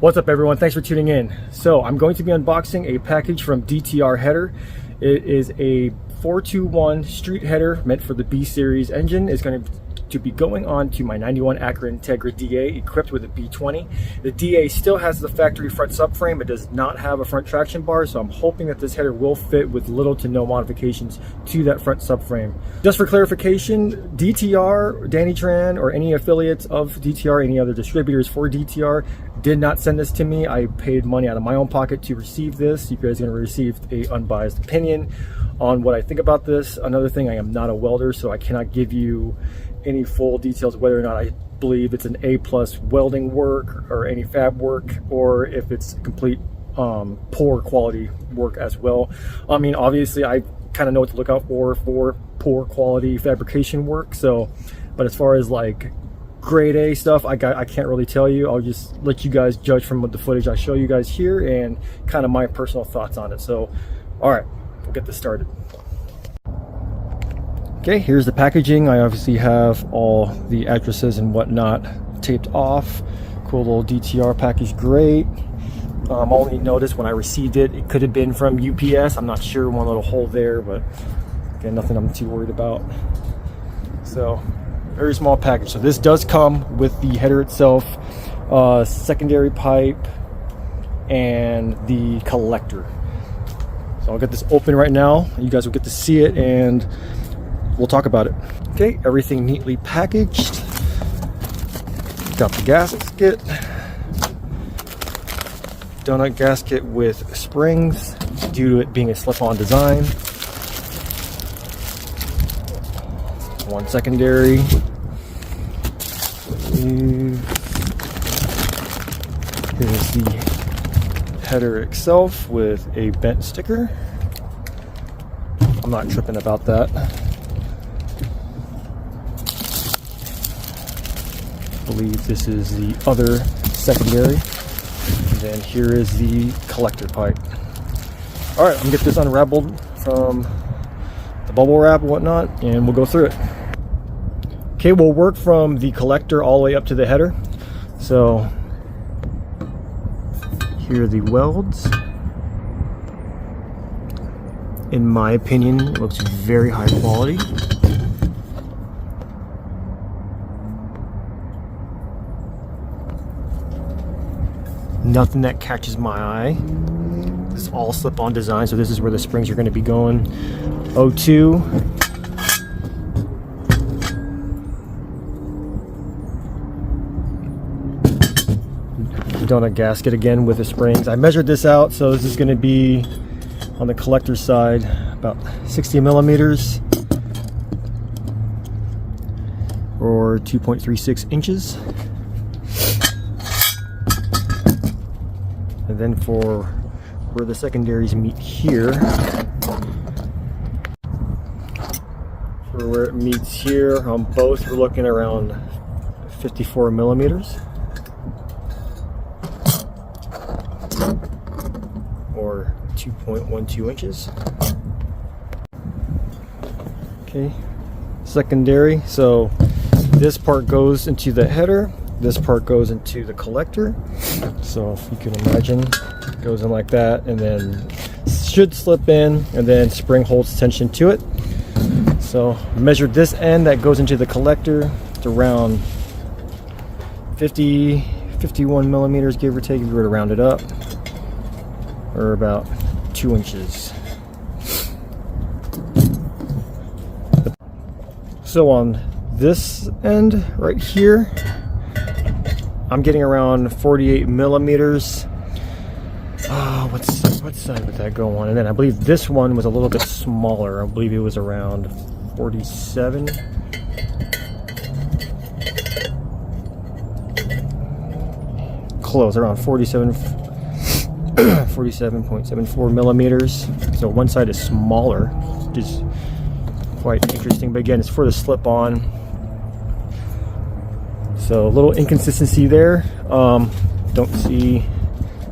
What's up everyone, thanks for tuning in. So I'm going to be unboxing a package from DTR Header. It is a 421 street header meant for the B-Series engine. It's going to be going on to my 91 Acura Integra DA equipped with a B20. The DA still has the factory front subframe. It does not have a front traction bar, so I'm hoping that this header will fit with little to no modifications to that front subframe. Just for clarification, DTR, Danny Tran, or any affiliates of DTR, any other distributors for DTR, did not send this to me. I paid money out of my own pocket to receive this. You guys are going to receive a unbiased opinion on what I think about this. Another thing, I am not a welder, so I cannot give you any full details whether or not I believe it's an A+ welding work or any fab work, or if it's complete poor quality work as well. I mean, obviously I kind of know what to look out for poor quality fabrication work, so but as far as like grade A stuff, I can't really tell you. I'll just let you guys judge from what the footage I show you guys here and kind of my personal thoughts on it. So all right, we'll get this started. Okay, here's the packaging. I obviously have all the addresses and whatnot taped off. Cool little DTR package, great. Only noticed when I received it, it could have been from UPS. I'm not sure, one little hole there, but again, nothing I'm too worried about. So, very small package. So this does come with the header itself, secondary pipe, and the collector. So I'll get this open right now. You guys will get to see it and we'll talk about it. Okay, everything neatly packaged. Got the gasket. Donut gasket with springs due to it being a slip-on design. One secondary. Here's the header itself with a bent sticker. I'm not tripping about that. I believe this is the other secondary, and then here is the collector pipe. All right, I'm gonna get this unraveled from the bubble wrap and whatnot, and we'll go through it. Okay, we'll work from the collector all the way up to the header. So here are the welds. In my opinion, it looks very high quality. Nothing that catches my eye. This is all slip-on design, so this is where the springs are going to be going. O2. Donut gasket again with the springs. I measured this out, so this is going to be on the collector side about 60 millimeters or 2.36 inches. And then for where the secondaries meet here, for where it meets here on both, we're looking around 54 millimeters or 2.12 inches. Okay, secondary. So this part goes into the header. This part goes into the collector. So if you can imagine, it goes in like that and then should slip in, and then spring holds tension to it. So measured this end that goes into the collector. It's around 51 millimeters, give or take, if you were to round it up, or about 2 inches. So on this end right here, I'm getting around 48 millimeters. What side would that go on? And then I believe this one was a little bit smaller. I believe it was around 47. close, around 47.74 millimeters. So one side is smaller, which is quite interesting. But again, it's for the slip-on. So a little inconsistency there. Don't see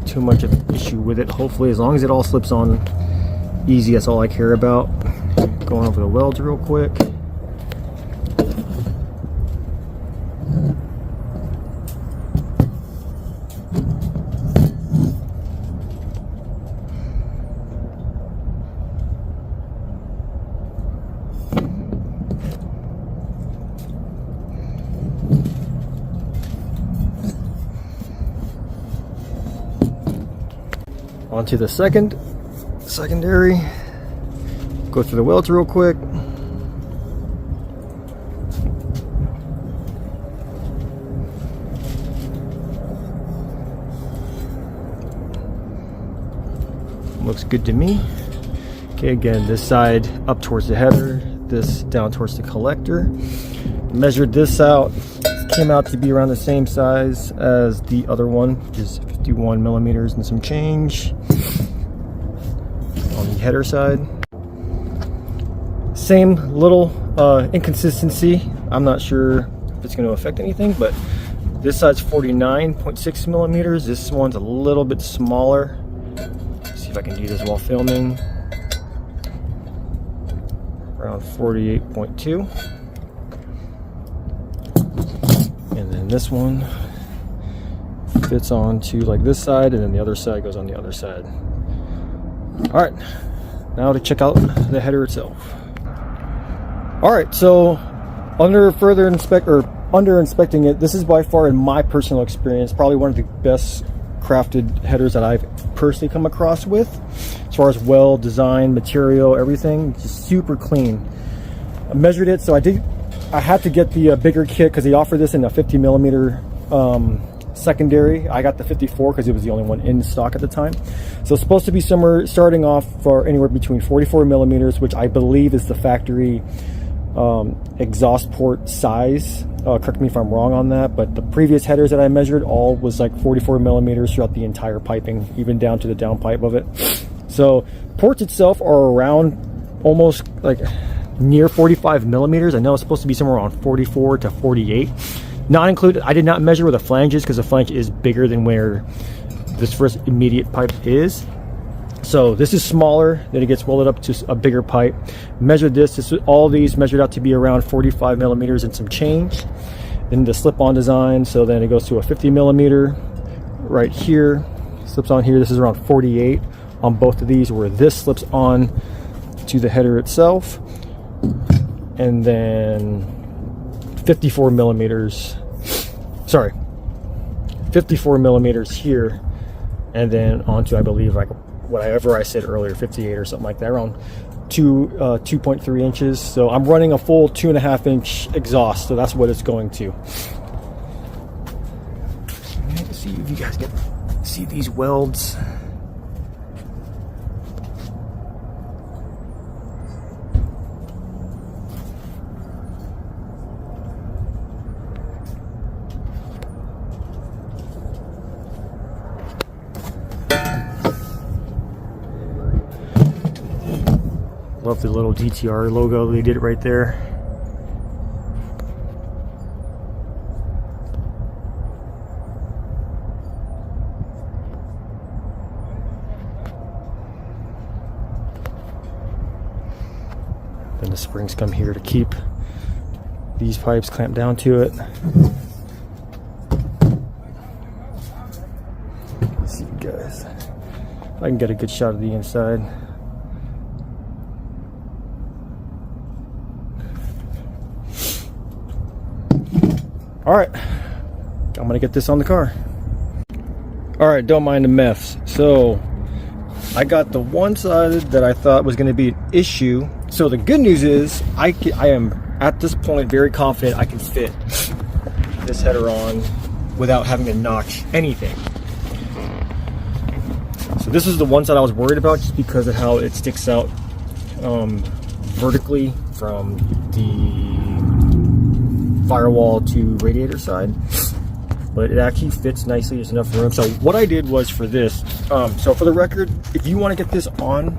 too much of an issue with it. Hopefully, as long as it all slips on easy, that's all I care about. Going over the welds real quick. Onto the secondary. Go through the welds real quick. Looks good to me. Okay, again, this side up towards the header, this down towards the collector. Measured this out. Came out to be around the same size as the other one, which is 51 millimeters and some change on the header side. Same little inconsistency. I'm not sure if it's going to affect anything, but this side's 49.6 millimeters. This one's a little bit smaller. Let's see if I can do this while filming. Around 48.2. And then this one fits onto like this side, and then the other side goes on the other side. All right, now to check out the header itself. All right, so under inspecting it, this is by far, in my personal experience, probably one of the best crafted headers that I've personally come across with, as far as weld, design, material, everything. Just super clean. I measured it, so I had to get the bigger kit because they offered this in a 50 millimeter secondary. I got the 54 because it was the only one in stock at the time. So it's supposed to be somewhere starting off for anywhere between 44 millimeters, which I believe is the factory exhaust port size. Correct me if I'm wrong on that, but the previous headers that I measured all was like 44 millimeters throughout the entire piping, even down to the downpipe of it. So ports itself are around almost like near 45 millimeters. I know it's supposed to be somewhere around 44 to 48. Not included, I did not measure where the flange is because the flange is bigger than where this first immediate pipe is. So this is smaller, then it gets welded up to a bigger pipe. Measured this, all these measured out to be around 45 millimeters and some change. Then the slip-on design, so then it goes to a 50 millimeter right here, slips on here. This is around 48 on both of these, where this slips on to the header itself. And then 54 millimeters here, and then onto, I believe, like whatever I said earlier, 58 or something like that, around 2.3 inches. So I'm running a full 2.5 inch exhaust, so that's what it's going to. Let's see if you guys can see these welds. Love the little DTR logo. They did it right there. Then the springs come here to keep these pipes clamped down to it. Let's see, you guys. If I can get a good shot of the inside. All right, I'm gonna get this on the car. All right, don't mind the mess. So I got the one side that I thought was gonna be an issue. So the good news is I am at this point very confident I can fit this header on without having to notch anything. So this is the one side I was worried about, just because of how it sticks out vertically from the firewall to radiator side. but it actually fits nicely. There's enough room. So what I did was for this, so for the record, if you want to get this on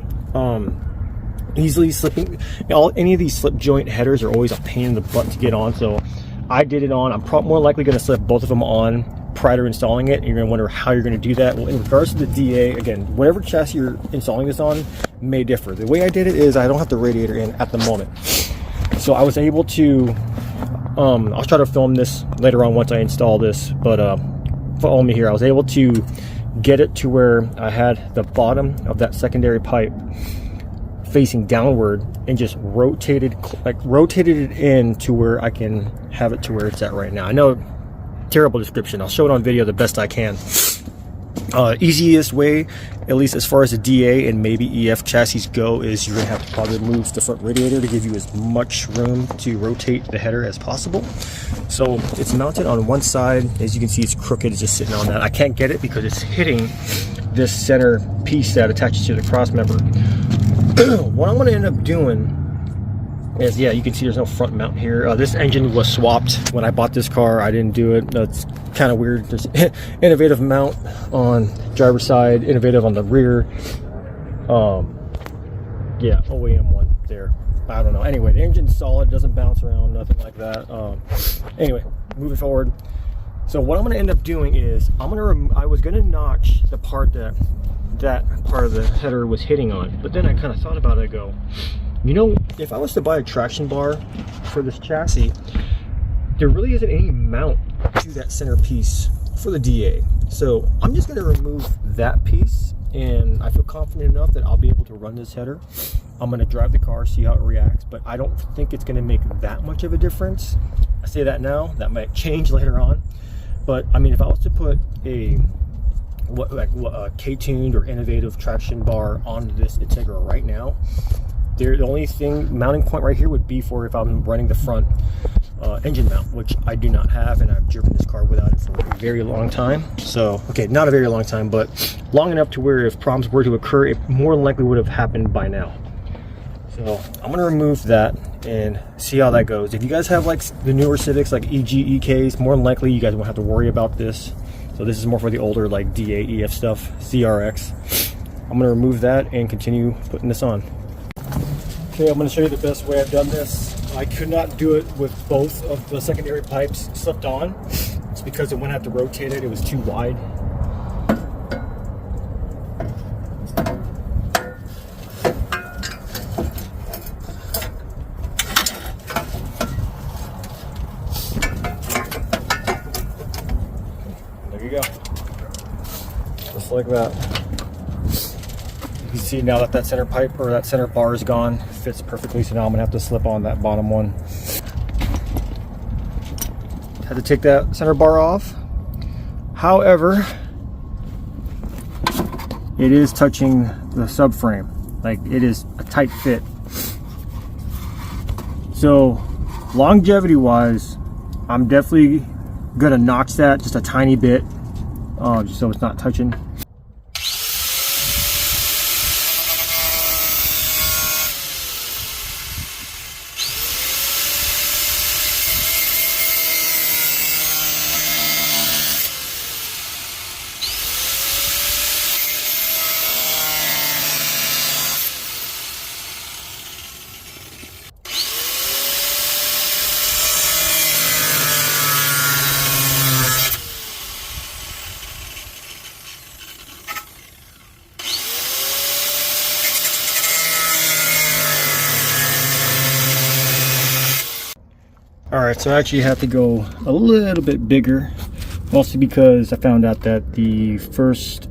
easily slipping, any of these slip joint headers are always a pain in the butt to get on. So I did it on. I'm more likely going to slip both of them on prior to installing it. And you're going to wonder how you're going to do that. Well, in regards to the DA, again, whatever chassis you're installing this on may differ. The way I did it is I don't have the radiator in at the moment, so I was able to I'll try to film this later on once I install this, but follow me here. I was able to get it to where I had the bottom of that secondary pipe facing downward and just rotated it in to where I can have it to where it's at right now. I know, terrible description. I'll show it on video the best I can. Easiest way, at least as far as the DA and maybe EF chassis go, is you're gonna have to probably move the front radiator to give you as much room to rotate the header as possible. So it's mounted on one side. As you can see, it's crooked. It's just sitting on that. I can't get it because it's hitting this center piece that attaches to the cross member. What I'm going to end up doing is, yeah, you can see there's no front mount here. This engine was swapped when I bought this car. I didn't do it. That's kind of weird. There's innovative mount on driver's side, innovative on the rear. Yeah, OEM one there. I don't know. Anyway, the engine's solid, doesn't bounce around, nothing like that. Anyway, moving forward. So what I'm going to end up doing is I was going to notch the part that part of the header was hitting on, but then I kind of thought about it. I go, you know, if I was to buy a traction bar for this chassis, there really isn't any mount to that center piece for the DA. So I'm just going to remove that piece, and I feel confident enough that I'll be able to run this header. I'm going to drive the car, see how it reacts, but I don't think it's going to make that much of a difference. I say that now, that might change later on. But I mean, if I was to put a K-tuned or innovative traction bar on this Integra right now, the only mounting point right here would be for if I'm running the front engine mount, which I do not have, and I've driven this car without it for a very long time. So, okay, not a very long time, but long enough to where if problems were to occur, it more than likely would have happened by now. So I'm going to remove that and see how that goes. If you guys have like the newer Civics, like EG, EKs, more than likely you guys won't have to worry about this. So this is more for the older like DA, EF stuff, CRX. I'm going to remove that and continue putting this on. Okay, I'm going to show you the best way I've done this. I could not do it with both of the secondary pipes slipped on. It's because when I had to rotate it, it was too wide. There you go. Just like that. You can see now that that center pipe or that center bar is gone, fits perfectly. So now I'm gonna have to slip on that bottom one. Had to take that center bar off. However, it is touching the subframe. Like, it is a tight fit. So longevity wise, I'm definitely gonna notch that just a tiny bit, just so it's not touching. Alright, so I actually have to go a little bit bigger, mostly because I found out that the first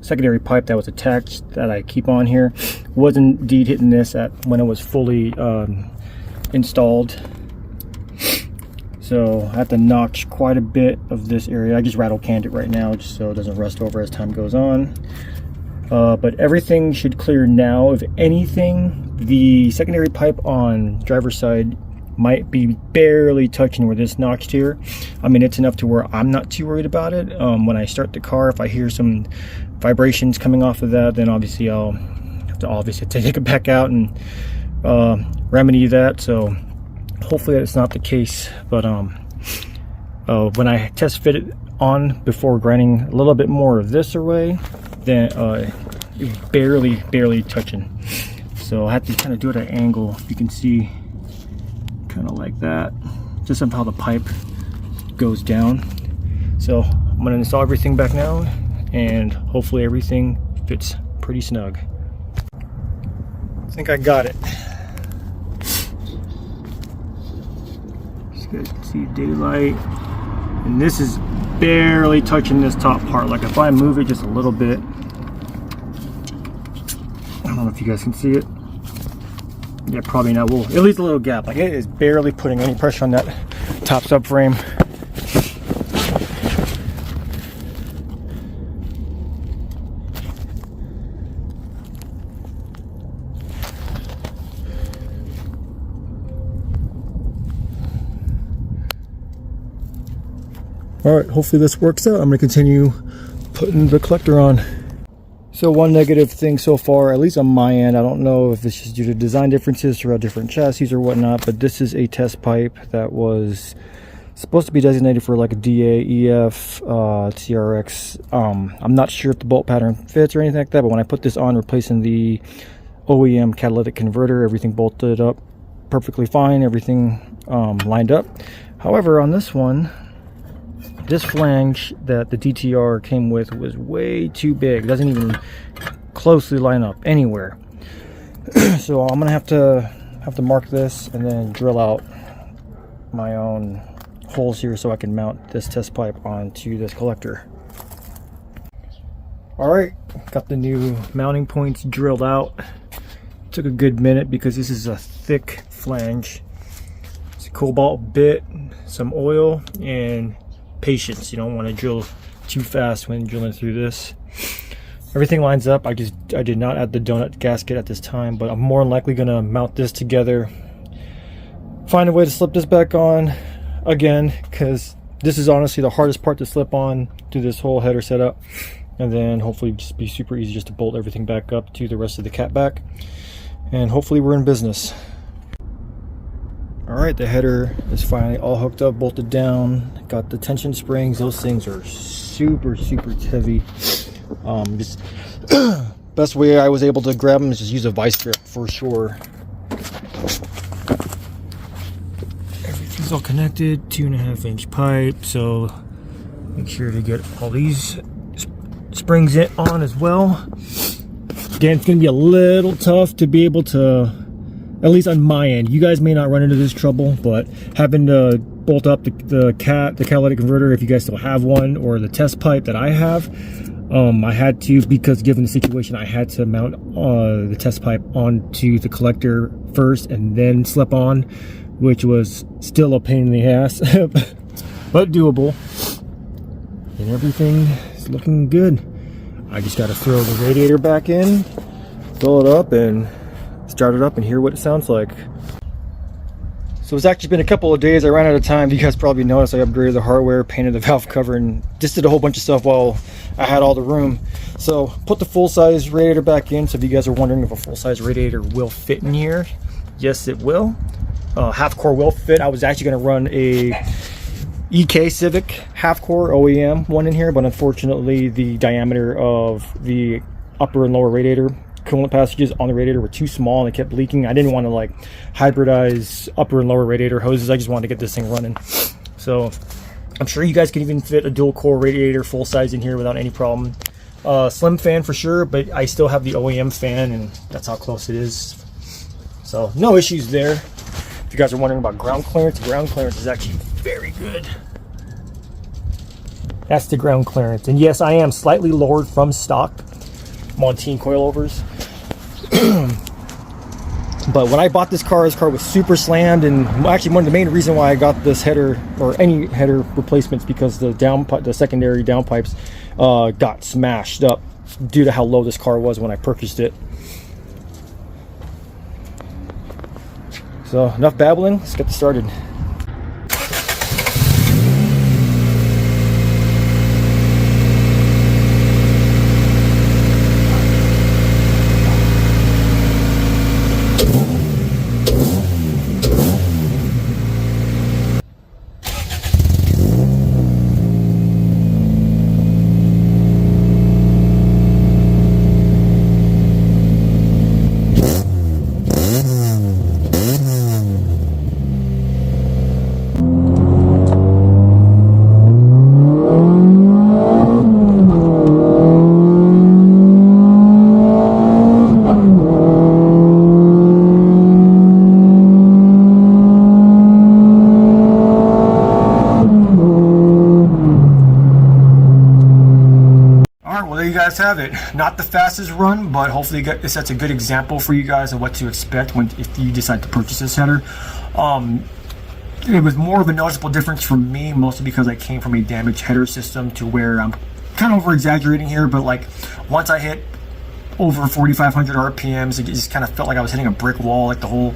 secondary pipe that was attached that I keep on here was indeed hitting this when it was fully installed. So I have to notch quite a bit of this area. I just rattle canned it right now just so it doesn't rust over as time goes on. But everything should clear now. If anything, the secondary pipe on driver's side might be barely touching where this notched here. I mean, it's enough to where I'm not too worried about it. When I start the car, if I hear some vibrations coming off of that, then obviously I'll have to take it back out and remedy that. So hopefully that's not the case. But when I test fit it on before grinding a little bit more of this away, then it's barely touching. So I have to kind of do it at an angle. You can see kind of like that, just of how the pipe goes down. So I'm going to install everything back now, and hopefully everything fits pretty snug. I think I got it. You guys can see daylight, and this is barely touching this top part. Like if I move it just a little bit, I don't know if you guys can see it. Yeah, probably not. Well, at least a little gap. Like it is barely putting any pressure on that top subframe. All right, hopefully this works out. I'm gonna continue putting the collector on. So one negative thing so far, at least on my end, I don't know if it's just due to design differences throughout different chassis or whatnot, but this is a test pipe that was supposed to be designated for like a DA, EF, TRX. I'm not sure if the bolt pattern fits or anything like that, but when I put this on, replacing the OEM catalytic converter, everything bolted up perfectly fine, everything lined up. However, on this one, this flange that the DTR came with was way too big. It doesn't even closely line up anywhere. So I'm gonna have to mark this and then drill out my own holes here so I can mount this test pipe onto this collector. All right, got the new mounting points drilled out. Took a good minute because this is a thick flange. It's a cobalt bit, some oil, and patience. You don't want to drill too fast when drilling through this. Everything lines up. I did not add the donut gasket at this time, but I'm more than likely gonna mount this together, find a way to slip this back on again, because this is honestly the hardest part to slip on through this whole header setup, and then hopefully just be super easy just to bolt everything back up to the rest of the cat back, and hopefully we're in business. All right, the header is finally all hooked up, bolted down. Got the tension springs. Those things are super heavy. Just best way I was able to grab them is just use a vice grip for sure. Everything's all connected. 2.5 inch pipe. So make sure to get all these springs on as well. Again, it's going to be a little tough to be able to, at least on my end. You guys may not run into this trouble, but having to bolt up the catalytic converter, if you guys still have one, or the test pipe that I have, I had to, because given the situation, I had to mount the test pipe onto the collector first and then slip on, which was still a pain in the ass, but doable. And everything is looking good. I just got to throw the radiator back in, fill it up, and start it up and hear what it sounds like. So it's actually been a couple of days. I ran out of time. You guys probably noticed I upgraded the hardware, painted the valve cover, and just did a whole bunch of stuff while I had all the room. So put the full-size radiator back in. So if you guys are wondering if a full-size radiator will fit in here, yes it will. Half-core will fit. I was actually going to run a EK Civic half-core OEM one in here, but unfortunately the diameter of the upper and lower radiator coolant passages on the radiator were too small and it kept leaking. I didn't want to like hybridize upper and lower radiator hoses. I just wanted to get this thing running. So I'm sure you guys can even fit a dual core radiator full size in here without any problem. Slim fan for sure, but I still have the OEM fan, and that's how close it is. So no issues there. If you guys are wondering about ground clearance is actually very good. That's the ground clearance. And yes, I am slightly lowered from stock Montine coilovers. But when I bought this car was super slammed, and actually one of the main reasons why I got this header, or any header replacements, because the secondary downpipes got smashed up due to how low this car was when I purchased it. So enough babbling, let's get this started. guys have it. Not the fastest run, but hopefully it sets a good example for you guys of what to expect if you decide to purchase this header. It was more of a noticeable difference for me, mostly because I came from a damaged header system, to where I'm kind of over exaggerating here, but like once I hit over 4,500 RPMs, it just kind of felt like I was hitting a brick wall, like the whole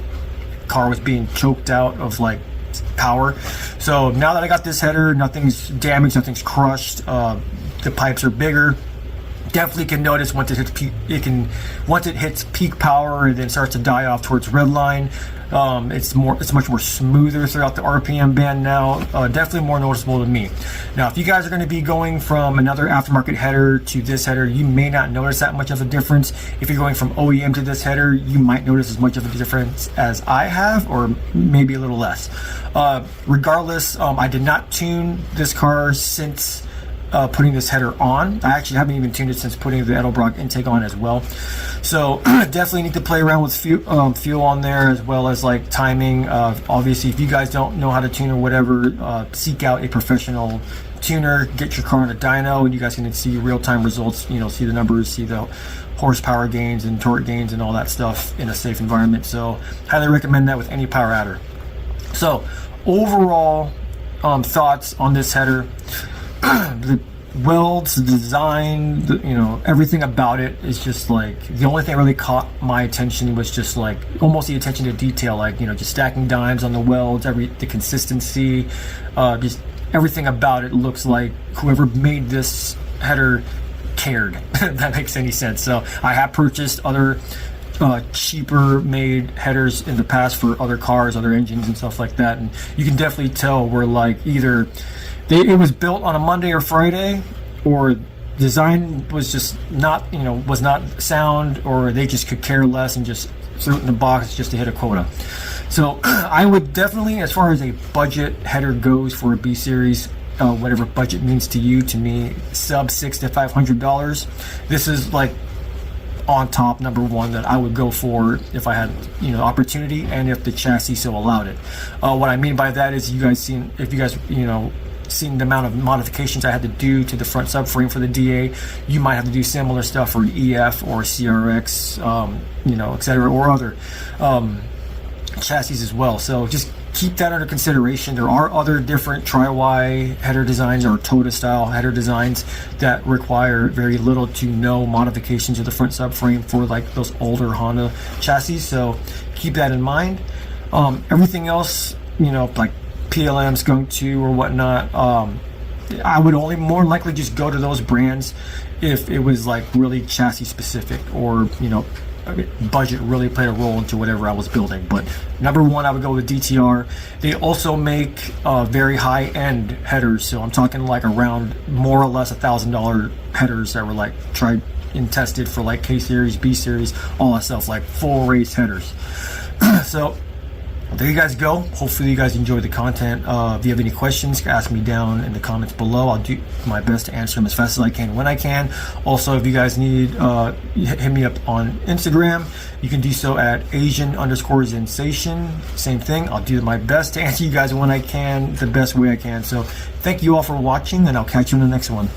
car was being choked out of like power. So now that I got this header, nothing's damaged, nothing's crushed, the pipes are bigger. Definitely can notice once it hits peak, once it hits peak power and then starts to die off towards red line. It's much more smoother throughout the RPM band now. Definitely more noticeable to me. Now, if you guys are going to be going from another aftermarket header to this header, you may not notice that much of a difference. If you're going from OEM to this header, you might notice as much of a difference as I have, or maybe a little less. Regardless, I did not tune this car since putting this header on. I actually haven't even tuned it since putting the Edelbrock intake on as well. So definitely need to play around with fuel on there, as well as like timing. Obviously, if you guys don't know how to tune or whatever, seek out a professional tuner. Get your car on a dyno, and you guys can see real-time results. You know, see the numbers, see the horsepower gains and torque gains and all that stuff in a safe environment. So highly recommend that with any power adder. So overall thoughts on this header. The welds, the design, everything about it is just like, the only thing that really caught my attention was just like almost the attention to detail, like, just stacking dimes on the welds, the consistency, just everything about it looks like whoever made this header cared. If that makes any sense. So I have purchased other cheaper made headers in the past for other cars, other engines and stuff like that, and you can definitely tell where like either it was built on a Monday or Friday, or design was just not, was not sound, or they just could care less and just threw it in the box just to hit a quota. So I would definitely, as far as a budget header goes for a B-Series, whatever budget means to you, to me, sub $600 to $500, this is like on top, number one, that I would go for if I had opportunity, and if the chassis so allowed it. What I mean by that is, if you guys seen the amount of modifications I had to do to the front subframe for the DA, you might have to do similar stuff for an EF or CRX, etc., or other chassis as well. So just keep that under consideration. There are other different tri-Y header designs or Toyota style header designs that require very little to no modifications to the front subframe for like those older Honda chassis. So keep that in mind. Everything else, like PLM, Skunk 2 or whatnot, I would only more likely just go to those brands if it was like really chassis specific, or budget really played a role into whatever I was building. But number one, I would go with DTR. They also make very high-end headers, so I'm talking like around more or less $1,000 headers that were like tried and tested for like K-Series, B-Series, all that stuff, like full race headers. So there you guys go. Hopefully you guys enjoyed the content. If you have any questions, ask me down in the comments below. I'll do my best to answer them as fast as I can when I can. Also, if you guys need, hit me up on Instagram. You can do so at Asian_sensation. Same thing. I'll do my best to answer you guys when I can, the best way I can. So thank you all for watching, and I'll catch you in the next one.